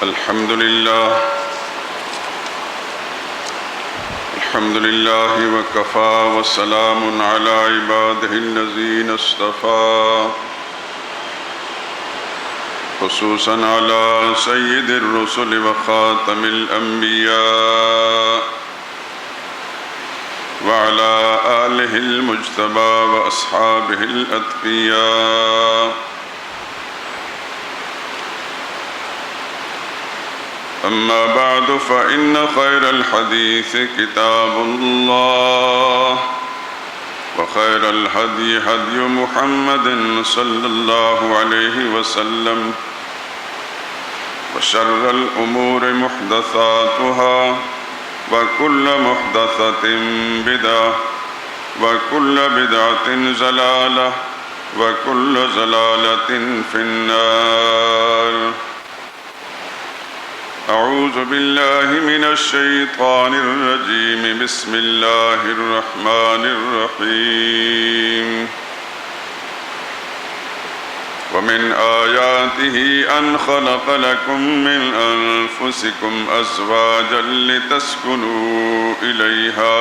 الحمد لله وكفى وسلام على عباده الذين اصطفى خصوصا على سيد الرسل وخاتم الأنبياء وعلى آله المجتبى وأصحابه الأتقياء. أما بعد فإن خير الحديث كتاب الله وخير الهدي هدي محمد صلى الله عليه وسلم وشر الأمور محدثاتها وكل محدثة بدعة وكل بدعة ضلالة وكل ضلالة في النار. أعوذ بالله من الشيطان الرجيم. بسم الله الرحمن الرحيم. ومن آياته أن خلق لكم من أنفسكم أزواجا لتسكنوا إليها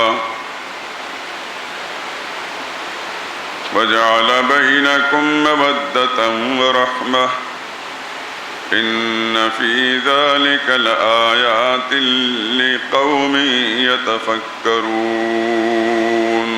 وجعل بينكم مودة ورحمة إن في ذلك لآيات لقوم يتفكرون.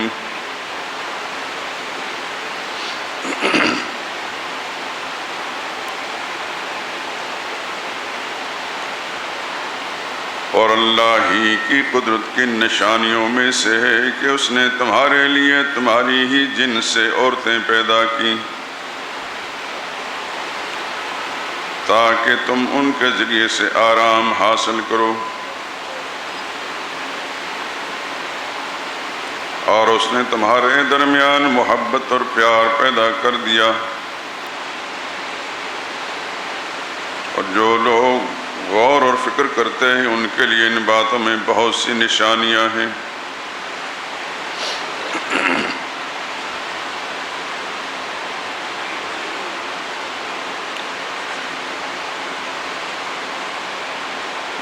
اور اللہ ہی کی قدرت کی نشانیوں میں سے ہے کہ اس نے تمہارے لیے تمہاری ہی جنس سے عورتیں پیدا کی تاکہ تم ان کے ذریعے سے آرام حاصل کرو، اور اس نے تمہارے درمیان محبت اور پیار پیدا کر دیا، اور جو لوگ غور اور فکر کرتے ہیں ان کے لیے ان باتوں میں بہت سی نشانیاں ہیں۔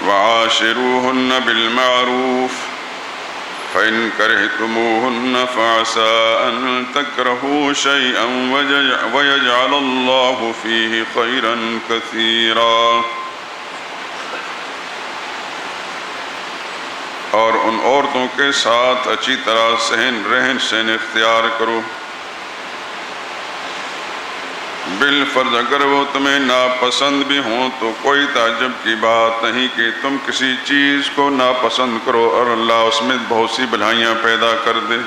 وعاشروهن بالمعروف فإن كرهتموهن فعسى أن تكرهوا شيئا ويجعل الله فيه خيرا كثيرا. اور ان عورتوں کے ساتھ اچھی طرح رہن سہن اختیار کرو، بالفرض اگر وہ تمہیں ناپسند بھی ہوں تو کوئی تعجب کی بات نہیں کہ تم کسی چیز کو ناپسند کرو اور اللہ اس میں بہت سی بھلائیاں پیدا کر دے۔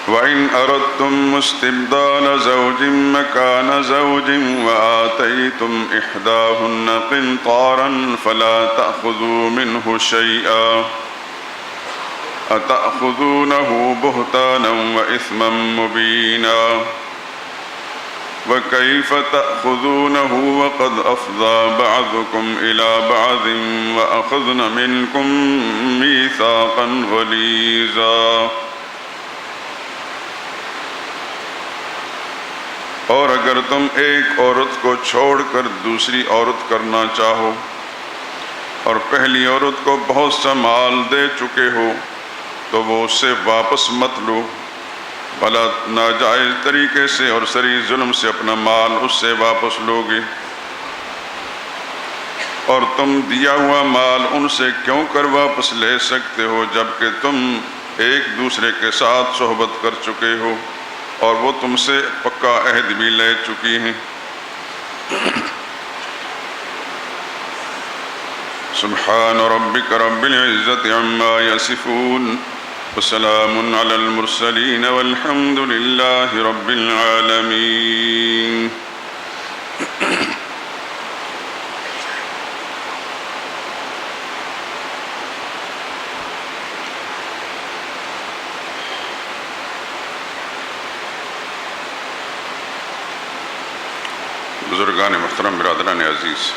وَإِنْ أَرَدْتُمْ اسْتِبْدَالَ زَوْجٍ مَّكَانَ زَوْجٍ وَآتَيْتُمْ إِحْدَاهُنَّ قِنطَارًا فَلَا تَأْخُذُوا مِنْهُ شَيْئًا أَتَأْخُذُونَهُ بُهْتَانًا وَإِثْمًا مُّبِينًا وَكَيْفَ تَأْخُذُونَهُ وَقَدْ أَفْضَىٰ بَعْضُكُمْ إِلَىٰ بَعْضٍ وَأَخَذْنَ مِنكُم مِّيثَاقًا غَلِيظًا. اور اگر تم ایک عورت کو چھوڑ کر دوسری عورت کرنا چاہو اور پہلی عورت کو بہت سا مال دے چکے ہو تو وہ اس سے واپس مت لو، بھلا ناجائز طریقے سے اور سری ظلم سے اپنا مال اس سے واپس لوگے، اور تم دیا ہوا مال ان سے کیوں کر واپس لے سکتے ہو جبکہ تم ایک دوسرے کے ساتھ صحبت کر چکے ہو اور وہ تم سے پکا عہد بھی لے چکی ہیں۔ سبحان ربک رب العزت عما یصفون وسلام علی المرسلین والحمد للہ رب العالمین۔ بزرگان محترم، برادران عزیز،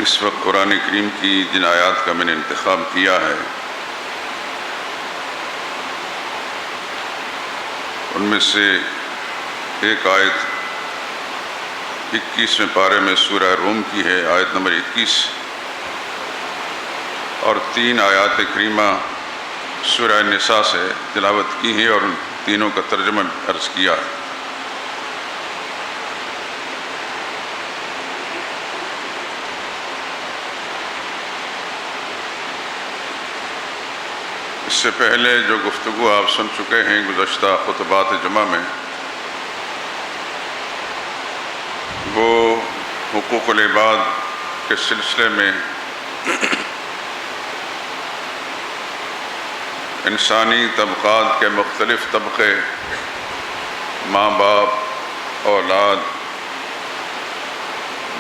اس وقت قرآن کریم کی جن آیات کا میں نے انتخاب کیا ہے ان میں سے ایک آیت 21ویں پارے میں سورہ روم کی ہے، آیت نمبر 21، اور 3 آیات کریمہ سورہ نساء سے تلاوت کی ہیں اور ان تینوں کا ترجمہ عرض کیا ہے۔ اس سے پہلے جو گفتگو آپ سن چکے ہیں گزشتہ خطبات جمعہ میں، وہ حقوق العباد کے سلسلے میں انسانی طبقات کے مختلف طبقے، ماں باپ، اولاد،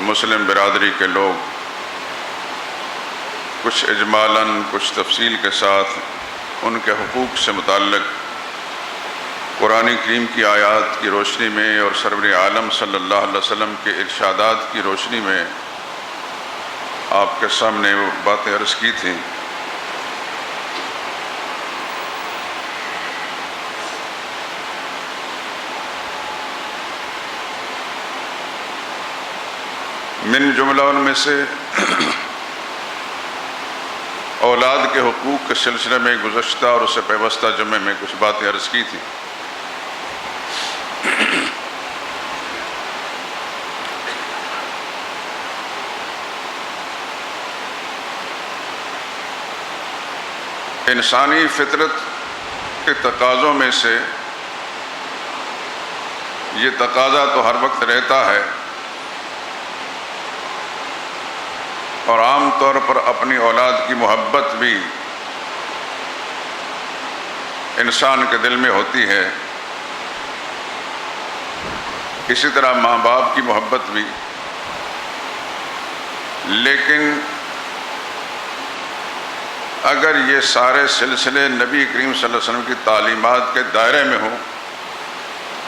مسلم برادری کے لوگ، کچھ اجمالاً کچھ تفصیل کے ساتھ ان کے حقوق سے متعلق قرآن کریم کی آیات کی روشنی میں اور سرور عالم صلی اللہ علیہ وسلم کے ارشادات کی روشنی میں آپ کے سامنے وہ باتیں عرض کی تھیں۔ من جملہ ان میں سے اولاد کے حقوق کے سلسلے میں گزشتہ اور اس سے پیوستہ جمعے میں کچھ باتیں عرض کی تھیں۔ انسانی فطرت کے تقاضوں میں سے یہ تقاضا تو ہر وقت رہتا ہے اور عام طور پر اپنی اولاد کی محبت بھی انسان کے دل میں ہوتی ہے، اسی طرح ماں باپ کی محبت بھی، لیکن اگر یہ سارے سلسلے نبی کریم صلی اللہ علیہ وسلم کی تعلیمات کے دائرے میں ہوں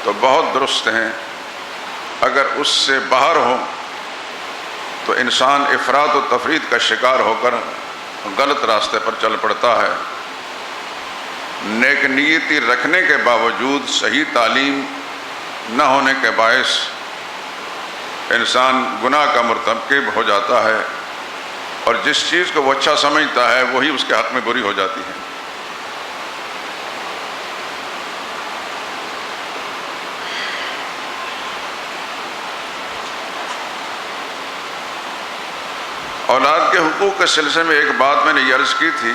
تو بہت درست ہیں، اگر اس سے باہر ہوں تو انسان افراط و تفرید کا شکار ہو کر غلط راستے پر چل پڑتا ہے۔ نیک نیتی رکھنے کے باوجود صحیح تعلیم نہ ہونے کے باعث انسان گناہ کا مرتکب ہو جاتا ہے اور جس چیز کو وہ اچھا سمجھتا ہے وہی اس کے حق میں بری ہو جاتی ہے۔ اولاد کے حقوق کے سلسلے میں ایک بات میں نے یہ عرض کی تھی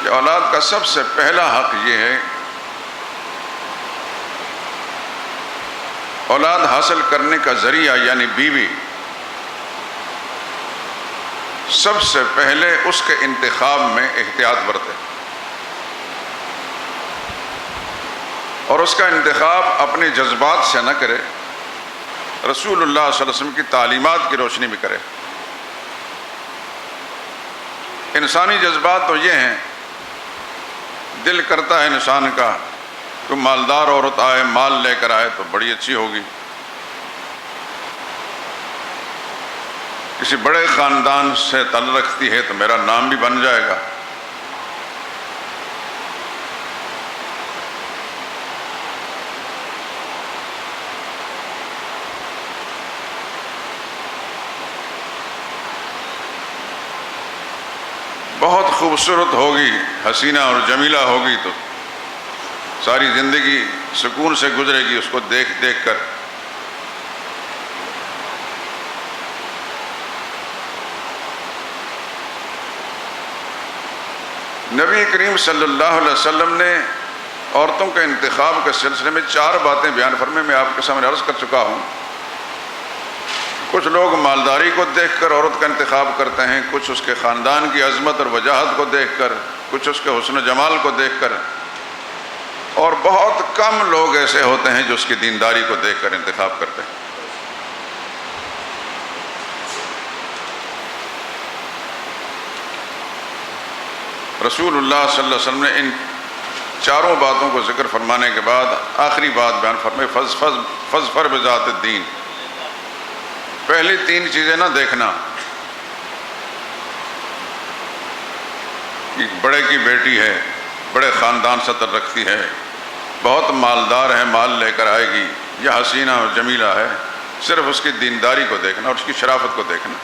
کہ اولاد کا سب سے پہلا حق یہ ہے، اولاد حاصل کرنے کا ذریعہ یعنی بیوی، سب سے پہلے اس کے انتخاب میں احتیاط برتے اور اس کا انتخاب اپنے جذبات سے نہ کرے، رسول اللہ صلی اللہ علیہ وسلم کی تعلیمات کی روشنی میں کرے۔ انسانی جذبات تو یہ ہیں، دل کرتا ہے انسان کا کہ مالدار عورت آئے، مال لے کر آئے تو بڑی اچھی ہوگی، کسی بڑے خاندان سے تعلق رکھتی ہے تو میرا نام بھی بن جائے گا۔ بہت خوبصورت ہوگی، حسینہ اور جمیلہ ہوگی تو ساری زندگی سکون سے گزرے گی اس کو دیکھ دیکھ کر۔ نبی کریم صلی اللہ علیہ وسلم نے عورتوں کے انتخاب کے سلسلے میں 4 باتیں بیان فرمائیں، میں آپ کے سامنے عرض کر چکا ہوں۔ کچھ لوگ مالداری کو دیکھ کر عورت کا انتخاب کرتے ہیں، کچھ اس کے خاندان کی عظمت اور وجاہت کو دیکھ کر، کچھ اس کے حسن و جمال کو دیکھ کر، اور بہت کم لوگ ایسے ہوتے ہیں جو اس کی دینداری کو دیکھ کر انتخاب کرتے ہیں۔ رسول اللہ صلی اللہ علیہ وسلم نے ان 4 باتوں کو ذکر فرمانے کے بعد آخری بات بیان فرمائے، فظفر بذات الدین، پہلی 3 چیزیں نہ دیکھنا کہ بڑے کی بیٹی ہے، بڑے خاندان سے تعلق رکھتی ہے، بہت مالدار ہے، مال لے کر آئے گی، یا حسینہ اور جمیلہ ہے، صرف اس کی دینداری کو دیکھنا اور اس کی شرافت کو دیکھنا۔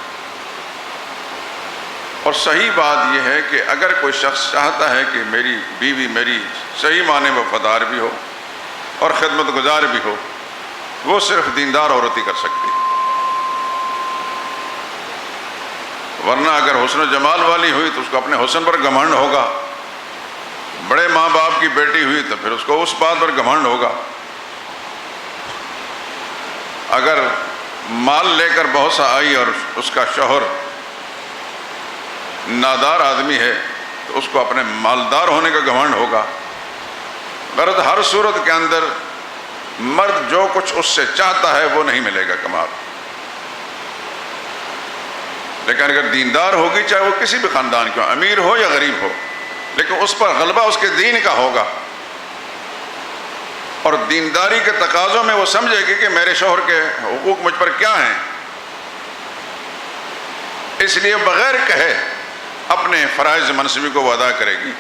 اور صحیح بات یہ ہے کہ اگر کوئی شخص چاہتا ہے کہ میری بیوی میری صحیح معنی میں وفادار بھی ہو اور خدمت گزار بھی ہو، وہ صرف دیندار عورت ہی کر سکتی ہے، ورنہ اگر حسن و جمال والی ہوئی تو اس کو اپنے حسن پر گھمنڈ ہوگا، بڑے ماں باپ کی بیٹی ہوئی تو پھر اس کو اس بات پر گھمنڈ ہوگا، اگر مال لے کر بہت سا آئی اور اس کا شوہر نادار آدمی ہے تو اس کو اپنے مالدار ہونے کا گھمنڈ ہوگا۔ غرض ہر صورت کے اندر مرد جو کچھ اس سے چاہتا ہے وہ نہیں ملے گا کمال، لیکن اگر دیندار ہوگی، چاہے وہ کسی بھی خاندان کی ہو، امیر ہو یا غریب ہو، لیکن اس پر غلبہ اس کے دین کا ہوگا اور دینداری کے تقاضوں میں وہ سمجھے گی کہ میرے شوہر کے حقوق مجھ پر کیا ہیں، اس لیے بغیر کہے اپنے فرائض منصبی کو وہ ادا کرے گی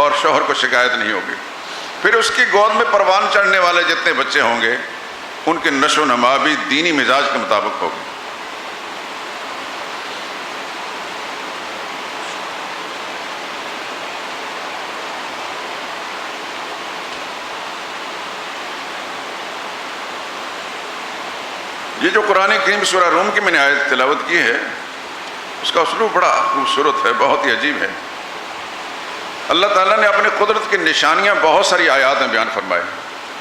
اور شوہر کو شکایت نہیں ہوگی۔ پھر اس کی گود میں پروان چڑھنے والے جتنے بچے ہوں گے ان کی نشو و نما بھی دینی مزاج کے مطابق ہوگی۔ یہ جو قرآن کریم سورہ روم کی میں نے آیت تلاوت کی ہے، اس کا اسلوب بڑا خوبصورت ہے، بہت ہی عجیب ہے۔ اللہ تعالیٰ نے اپنی قدرت کی نشانیاں بہت ساری آیات میں بیان فرمائے،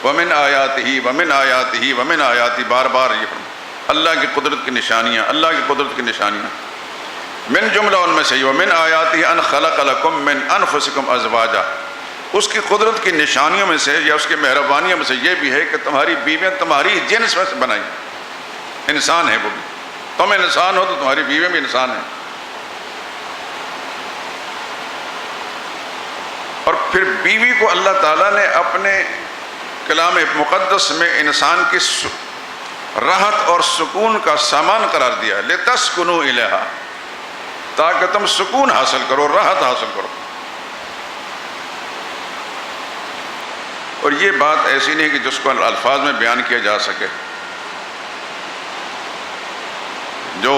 وَمِنْ آیَاتِهِ وَمِنْ آیَاتِهِ وَمِنْ آیَاتِهِ، بار بار یہ اللہ کی قدرت کی نشانیاں، اللہ کی قدرت کی نشانیاں۔ من جملہ ان میں سے وَمِنْ آیَاتِهِ أَنْ خَلَقَ لَكُم مِّنْ أَنفُسِكُمْ أَزْوَاجًا، اس کی قدرت کی نشانیوں میں سے یا اس کی مہربانیوں میں سے یہ بھی ہے کہ تمہاری بیویاں تمہاری جنس میں سے بنائی، انسان ہے وہ بھی، تم انسان ہو تو تمہاری بیویاں بھی انسان ہیں۔ اور پھر بیوی کو اللہ تعالیٰ نے اپنے کلام مقدس میں انسان کی راحت اور سکون کا سامان قرار دیا ہے، لِتَسْكُنُوا إِلَيْهَا، تاکہ تم سکون حاصل کرو، راحت حاصل کرو۔ اور یہ بات ایسی نہیں کہ جس کو الفاظ میں بیان کیا جا سکے۔ جو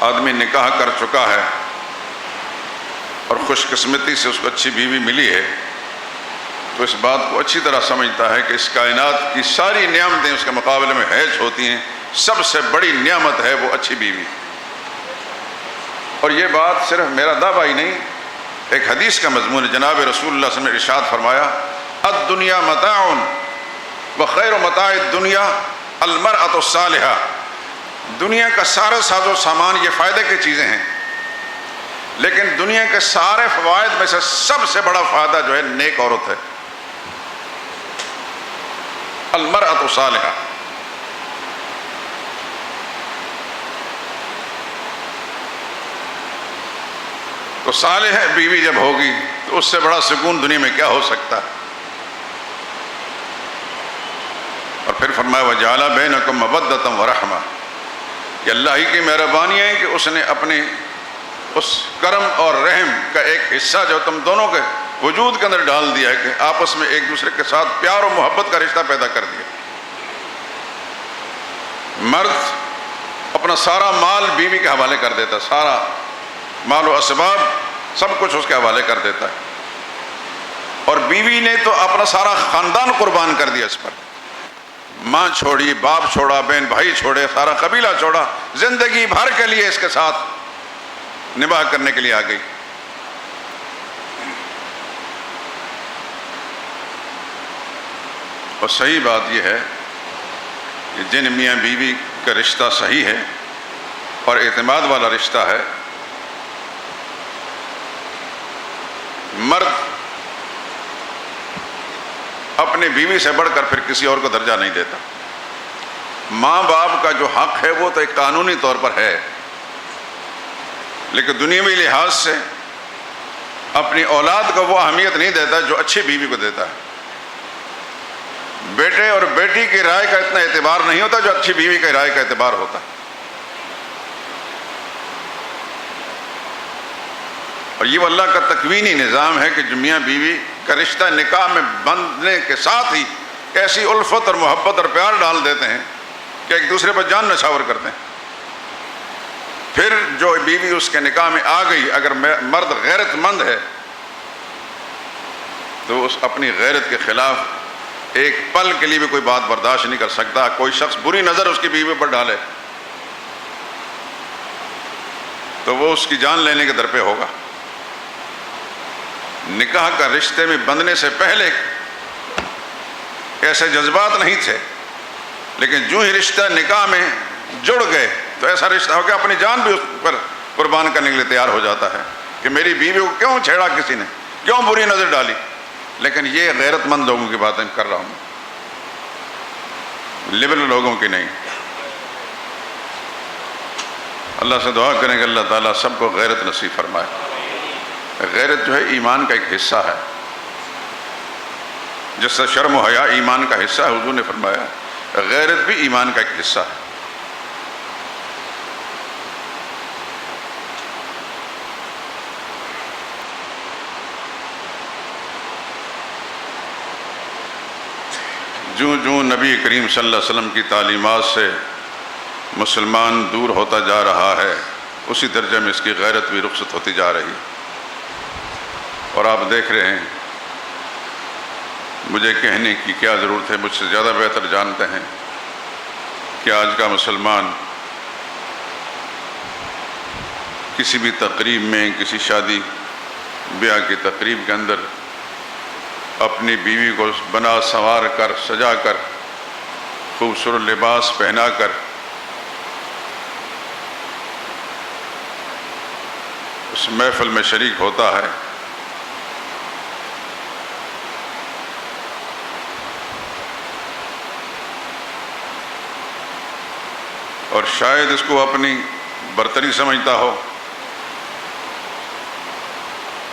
آدمی نکاح کر چکا ہے اور خوش قسمتی سے اس کو اچھی بیوی ملی ہے تو اس بات کو اچھی طرح سمجھتا ہے کہ اس کائنات کی ساری نعمتیں اس کے مقابلے میں حیض ہوتی ہیں، سب سے بڑی نعمت ہے وہ اچھی بیوی۔ اور یہ بات صرف میرا دعویٰ ہی نہیں، ایک حدیث کا مضمون ہے، جناب رسول اللہ صلی اللہ علیہ وسلم نے ارشاد فرمایا، الدنیا متاع وخیر متاع الدنیا المرأة الصالحہ، دنیا کا سارا ساز و سامان یہ فائدے کی چیزیں ہیں، لیکن دنیا کے سارے فوائد میں سے سب سے بڑا فائدہ جو ہے نیک عورت ہے، المرأة الصالحہ۔ تو صالح بیوی جب ہوگی تو اس سے بڑا سکون دنیا میں کیا ہو سکتا ہے۔ اور پھر فرمایا وَجَعَلَ بَيْنَكُمْ مَوَدَّةً وَرَحْمَةً، کہ اللہ ہی کی مہربانی ہے کہ اس نے اپنے اس کرم اور رحم کا ایک حصہ جو تم دونوں کے وجود کے اندر ڈال دیا ہے کہ آپس میں ایک دوسرے کے ساتھ پیار و محبت کا رشتہ پیدا کر دیا۔ مرد اپنا سارا مال بیوی کے حوالے کر دیتا، سارا مال و اسباب سب کچھ اس کے حوالے کر دیتا ہے، اور بیوی نے تو اپنا سارا خاندان قربان کر دیا اس پر، ماں چھوڑی، باپ چھوڑا، بہن بھائی چھوڑے، سارا قبیلہ چھوڑا، زندگی بھر کے لیے اس کے ساتھ نباہ کرنے کے لیے آ گئی۔ اور صحیح بات یہ ہے کہ جن میاں بیوی کا رشتہ صحیح ہے اور اعتماد والا رشتہ ہے، مرد اپنی بیوی سے بڑھ کر پھر کسی اور کو درجہ نہیں دیتا۔ ماں باپ کا جو حق ہے وہ تو ایک قانونی طور پر ہے، لیکن دنیاوی لحاظ سے اپنی اولاد کو وہ اہمیت نہیں دیتا جو اچھی بیوی کو دیتا ہے۔ بیٹے اور بیٹی کی رائے کا اتنا اعتبار نہیں ہوتا جو اچھی بیوی کی رائے کا اعتبار ہوتا ہے. اور یہ اللہ کا تکوینی نظام ہے کہ جو میاں بیوی کا رشتہ نکاح میں بندھنے کے ساتھ ہی ایسی الفت اور محبت اور پیار ڈال دیتے ہیں کہ ایک دوسرے پر جان نچھاور کرتے ہیں. پھر جو بیوی اس کے نکاح میں آ گئی، اگر مرد غیرت مند ہے تو اس اپنی غیرت کے خلاف ایک پل کے لیے بھی کوئی بات برداشت نہیں کر سکتا. کوئی شخص بری نظر اس کی بیوی پر ڈالے تو وہ اس کی جان لینے کے در پہ ہوگا. نکاح کا رشتے میں بندھنے سے پہلے ایسے جذبات نہیں تھے، لیکن جو ہی رشتہ نکاح میں جڑ گئے تو ایسا رشتہ ہو کہ اپنی جان بھی اس پر قربان کرنے کے لیے تیار ہو جاتا ہے کہ میری بیوی کو کیوں چھیڑا کسی نے، کیوں بری نظر ڈالی. لیکن یہ غیرت مند لوگوں کی باتیں کر رہا ہوں، لبرل لوگوں کی نہیں. اللہ سے دعا کریں کہ اللہ تعالیٰ سب کو غیرت نصیب فرمائے. غیرت جو ہے ایمان کا ایک حصہ ہے، جس سے شرم و حیا ایمان کا حصہ ہے. حضور نے فرمایا غیرت بھی ایمان کا ایک حصہ ہے. جوں نبی کریم صلی اللہ علیہ وسلم کی تعلیمات سے مسلمان دور ہوتا جا رہا ہے، اسی درجے میں اس کی غیرت بھی رخصت ہوتی جا رہی ہے. اور آپ دیکھ رہے ہیں، مجھے کہنے کی کیا ضرورت ہے، مجھ سے زیادہ بہتر جانتے ہیں کہ آج کا مسلمان کسی بھی تقریب میں، کسی شادی بیاہ کی تقریب کے اندر اپنی بیوی کو بنا سنوار کر، سجا کر، خوبصورت لباس پہنا کر اس محفل میں شریک ہوتا ہے. اور شاید اس کو اپنی برتری سمجھتا ہو،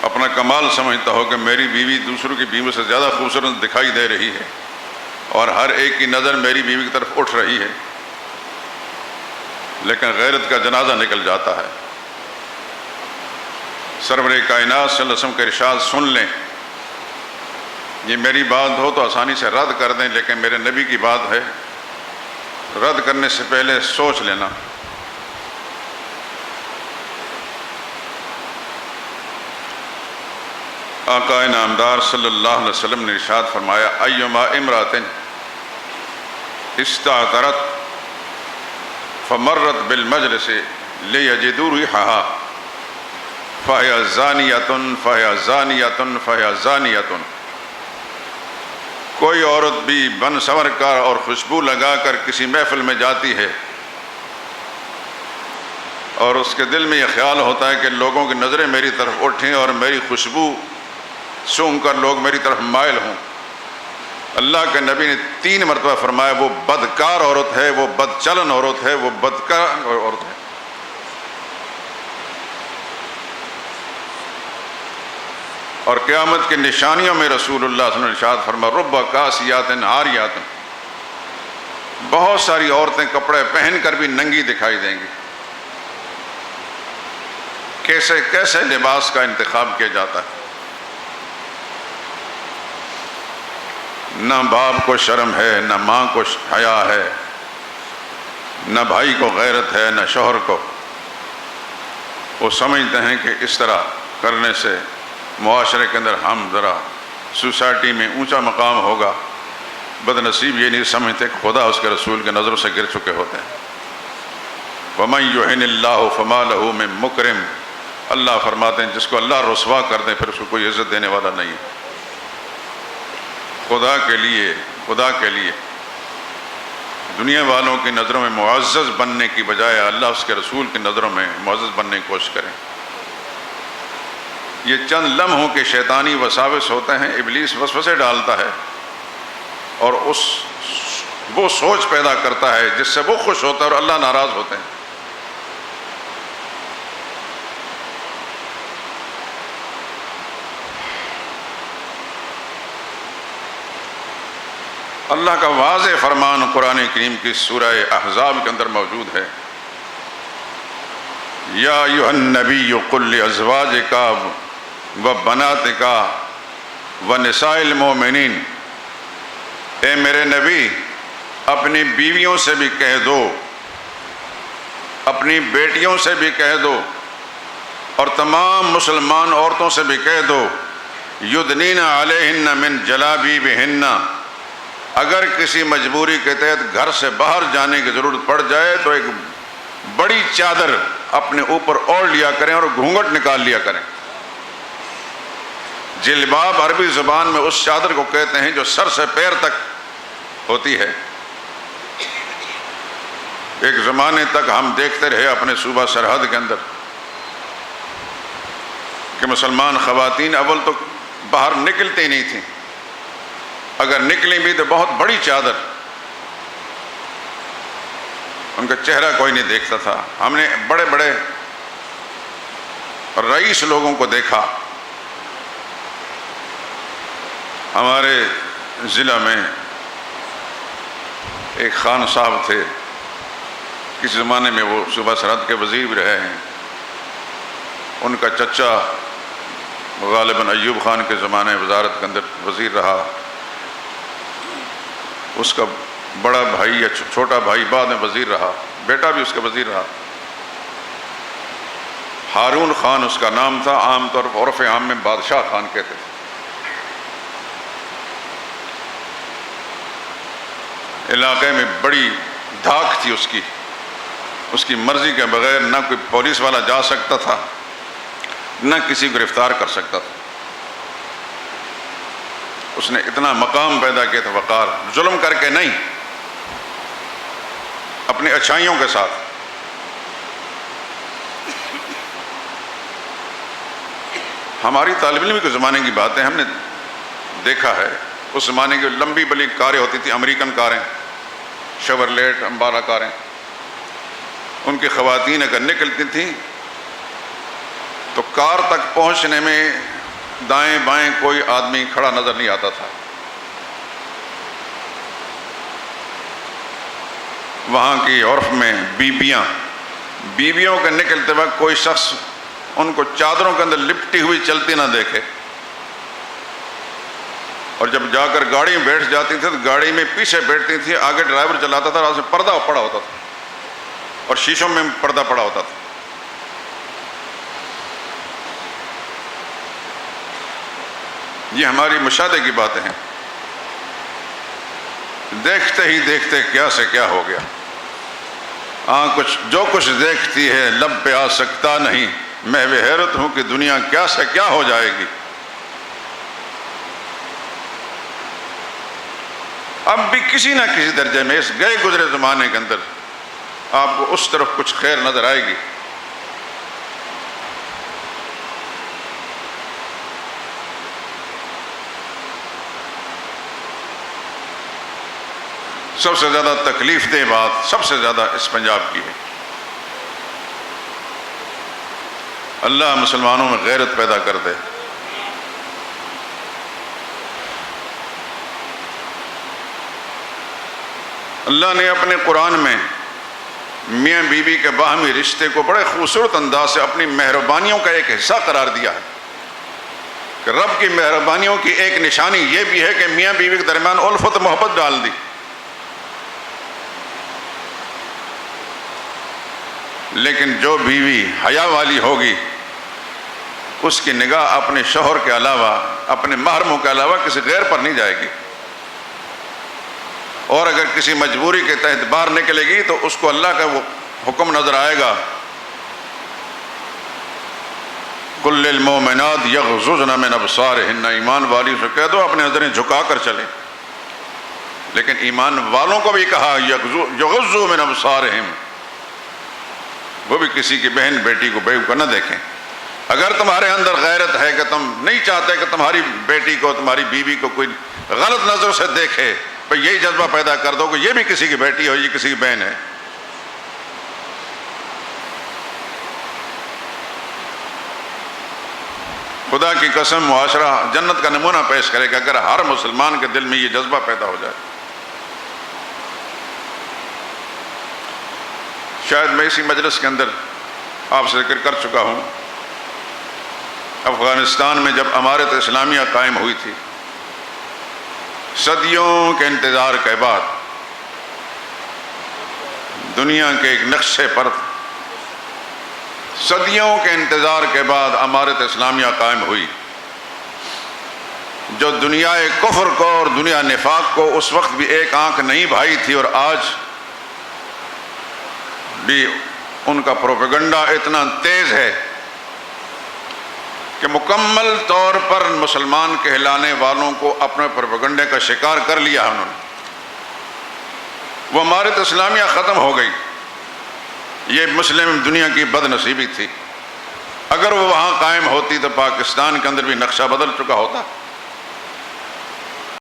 اپنا کمال سمجھتا ہو کہ میری بیوی دوسروں کی بیوی سے زیادہ خوبصورت دکھائی دے رہی ہے اور ہر ایک کی نظر میری بیوی کی طرف اٹھ رہی ہے. لیکن غیرت کا جنازہ نکل جاتا ہے. سرور کائنات صلی اللہ علیہ وسلم کے ارشاد سن لیں. یہ میری بات ہو تو آسانی سے رد کر دیں، لیکن میرے نبی کی بات ہے، رد کرنے سے پہلے سوچ لینا. آقا نامدار صلی اللہ علیہ وسلم نے ارشاد فرمایا ایما امرأۃ استعطرت فمرت بالمجلس لیجدوا ریحها فہی زانیۃ فہی زانیۃ فہی زانیۃ. کوئی عورت بھی بن سنور کر اور خوشبو لگا کر کسی محفل میں جاتی ہے اور اس کے دل میں یہ خیال ہوتا ہے کہ لوگوں کی نظریں میری طرف اٹھیں اور میری خوشبو سونگھ کر لوگ میری طرف مائل ہوں، اللہ کے نبی نے 3 مرتبہ فرمایا وہ بدکار عورت ہے، وہ بد چلن عورت ہے، وہ بدکار عورت ہے. اور قیامت کی نشانیوں میں رسول اللہ صلی اللہ علیہ وسلم نے ارشاد فرمایا رب کاسیات عاریات، بہت ساری عورتیں کپڑے پہن کر بھی ننگی دکھائی دیں گی. کیسے کیسے لباس کا انتخاب کیا جاتا ہے. نہ باپ کو شرم ہے، نہ ماں کو حیا ہے، نہ بھائی کو غیرت ہے، نہ شوہر کو. وہ سمجھتے ہیں کہ اس طرح کرنے سے معاشرے کے اندر ہم ذرا سوسائٹی میں اونچا مقام ہوگا. بد نصیب یہ نہیں سمجھتے کہ خدا اس کے رسول کے نظروں سے گر چکے ہوتے ہیں. وَمَن يُهِنِ اللَّهُ فَمَا لَهُ مِن مُكْرِمٍ. اللہ فرماتے ہیں جس کو اللہ رسوا کر دیں پھر اس کو کوئی عزت دینے والا نہیں ہے. خدا کے لیے دنیا والوں کی نظروں میں معزز بننے کی بجائے اللہ اس کے رسول کی نظروں میں معزز بننے کی کوشش کریں. یہ چند لمحوں کے شیطانی وساوس ہوتے ہیں، ابلیس وسوسے ڈالتا ہے اور وہ سوچ پیدا کرتا ہے جس سے وہ خوش ہوتا ہے اور اللہ ناراض ہوتے ہیں. اللہ کا واضح فرمان قرآن کریم کی سورہ احزاب کے اندر موجود ہے، یا ایھا النبی قل لازواجک و بناتک و نساء المؤمنین، اے میرے نبی اپنی بیویوں سے بھی کہہ دو، اپنی بیٹیوں سے بھی کہہ دو، اور تمام مسلمان عورتوں سے بھی کہہ دو، یدنین علیہن من جلابیبہن، اگر کسی مجبوری کے تحت گھر سے باہر جانے کی ضرورت پڑ جائے تو ایک بڑی چادر اپنے اوپر اوڑھ لیا کریں اور گھونگھٹ نکال لیا کریں۔ جلباب عربی زبان میں اس چادر کو کہتے ہیں جو سر سے پیر تک ہوتی ہے۔ ایک زمانے تک ہم دیکھتے رہے اپنے صوبہ سرحد کے اندر کہ مسلمان خواتین اول تو باہر نکلتی ہی نہیں تھیں، اگر نکلیں بھی تو بہت بڑی چادر، ان کا چہرہ کوئی نہیں دیکھتا تھا۔ ہم نے بڑے بڑے رئیس لوگوں کو دیکھا، ہمارے ضلع میں ایک خان صاحب تھے، کس زمانے میں وہ صوبہ سرحد کے وزیر بھی رہے ہیں، ان کا چچا غالباً ایوب خان کے زمانے وزارت کے اندر وزیر رہا، اس کا بڑا بھائی یا چھوٹا بھائی بعد میں وزیر رہا، بیٹا بھی اس کا وزیر رہا۔ ہارون خان اس کا نام تھا، عام طور پر عرف عام میں بادشاہ خان کہتے تھے۔ علاقے میں بڑی دھاک تھی اس کی مرضی کے بغیر نہ کوئی پولیس والا جا سکتا تھا، نہ کسی کو گرفتار کر سکتا تھا۔ اس نے اتنا مقام پیدا کیا تھا، وقار، ظلم کر کے نہیں، اپنی اچھائیوں کے ساتھ۔ ہماری طالب علم کے زمانے کی باتیں ہم نے دیکھا ہے، اس زمانے کی لمبی بلی کاریں ہوتی تھیں، امریکن کاریں، شیورلیٹ، امبارہ کاریں، ان کی خواتین اگر نکلتی تھیں تو کار تک پہنچنے میں دائیں بائیں کوئی آدمی کھڑا نظر نہیں آتا تھا۔ وہاں کی عرف میں بیویوں کے نکلتے وقت کوئی شخص ان کو چادروں کے اندر لپٹی ہوئی چلتی نہ دیکھے، اور جب جا کر گاڑی میں بیٹھ جاتی تھی تو گاڑی میں پیچھے بیٹھتی تھی، آگے ڈرائیور چلاتا تھا، راستے میں پردہ پڑا ہوتا تھا اور شیشوں میں پردہ پڑا ہوتا تھا۔ یہ ہماری مشاہدے کی باتیں ہیں، دیکھتے ہی دیکھتے کیا سے کیا ہو گیا۔ جو کچھ دیکھتی ہے لب پہ آ سکتا نہیں، میں بے حیرت ہوں کہ دنیا کیا سے کیا ہو جائے گی۔ اب بھی کسی نہ کسی درجے میں اس گئے گزرے زمانے کے اندر آپ کو اس طرف کچھ خیر نظر آئے گی۔ سب سے زیادہ تکلیف دہ بات سب سے زیادہ اس پنجاب کی ہے۔ اللہ مسلمانوں میں غیرت پیدا کر دے۔ اللہ نے اپنے قرآن میں میاں بیوی کے باہمی رشتے کو بڑے خوبصورت انداز سے اپنی مہربانیوں کا ایک حصہ قرار دیا ہے کہ رب کی مہربانیوں کی ایک نشانی یہ بھی ہے کہ میاں بیوی کے درمیان الفت محبت ڈال دی۔ لیکن جو بیوی حیا والی ہوگی اس کی نگاہ اپنے شوہر کے علاوہ، اپنے محرموں کے علاوہ کسی غیر پر نہیں جائے گی، اور اگر کسی مجبوری کے تحت باہر نکلے گی تو اس کو اللہ کا وہ حکم نظر آئے گا، قُل لِّلْمُؤْمِنَاتِ يَغْضُضْنَ مِنْ أَبْصَارِهِنَّ، ایمان والی سے کہہ دو اپنی نظریں جھکا کر چلیں۔ لیکن ایمان والوں کو بھی کہا يَغْضُضُّوا مِنْ أَبْصَارِهِمْ، وہ بھی کسی کی بہن بیٹی کو بیوقوف نہ دیکھیں۔ اگر تمہارے اندر غیرت ہے کہ تم نہیں چاہتے کہ تمہاری بیٹی کو، تمہاری بیوی کو کوئی غلط نظر سے دیکھے، تو یہی جذبہ پیدا کر دو کہ یہ بھی کسی کی بیٹی ہو، یہ کسی کی بہن ہے۔ خدا کی قسم معاشرہ جنت کا نمونہ پیش کرے کہ اگر ہر مسلمان کے دل میں یہ جذبہ پیدا ہو جائے۔ شاید میں اسی مجلس کے اندر آپ سے ذکر کر چکا ہوں، افغانستان میں جب امارت اسلامیہ قائم ہوئی تھی، صدیوں کے انتظار کے بعد دنیا کے ایک نقشے پر صدیوں کے انتظار کے بعد امارت اسلامیہ قائم ہوئی، جو دنیا کفر کو اور دنیا نفاق کو اس وقت بھی ایک آنکھ نہیں بھائی تھی، اور آج بھی ان کا پروپیگنڈا اتنا تیز ہے کہ مکمل طور پر مسلمان کہلانے والوں کو اپنے پروپیگنڈے کا شکار کر لیا ہے انہوں نے۔ وہ امارت اسلامیہ ختم ہو گئی، یہ مسلم دنیا کی بد نصیبی تھی۔ اگر وہ وہاں قائم ہوتی تو پاکستان کے اندر بھی نقشہ بدل چکا ہوتا۔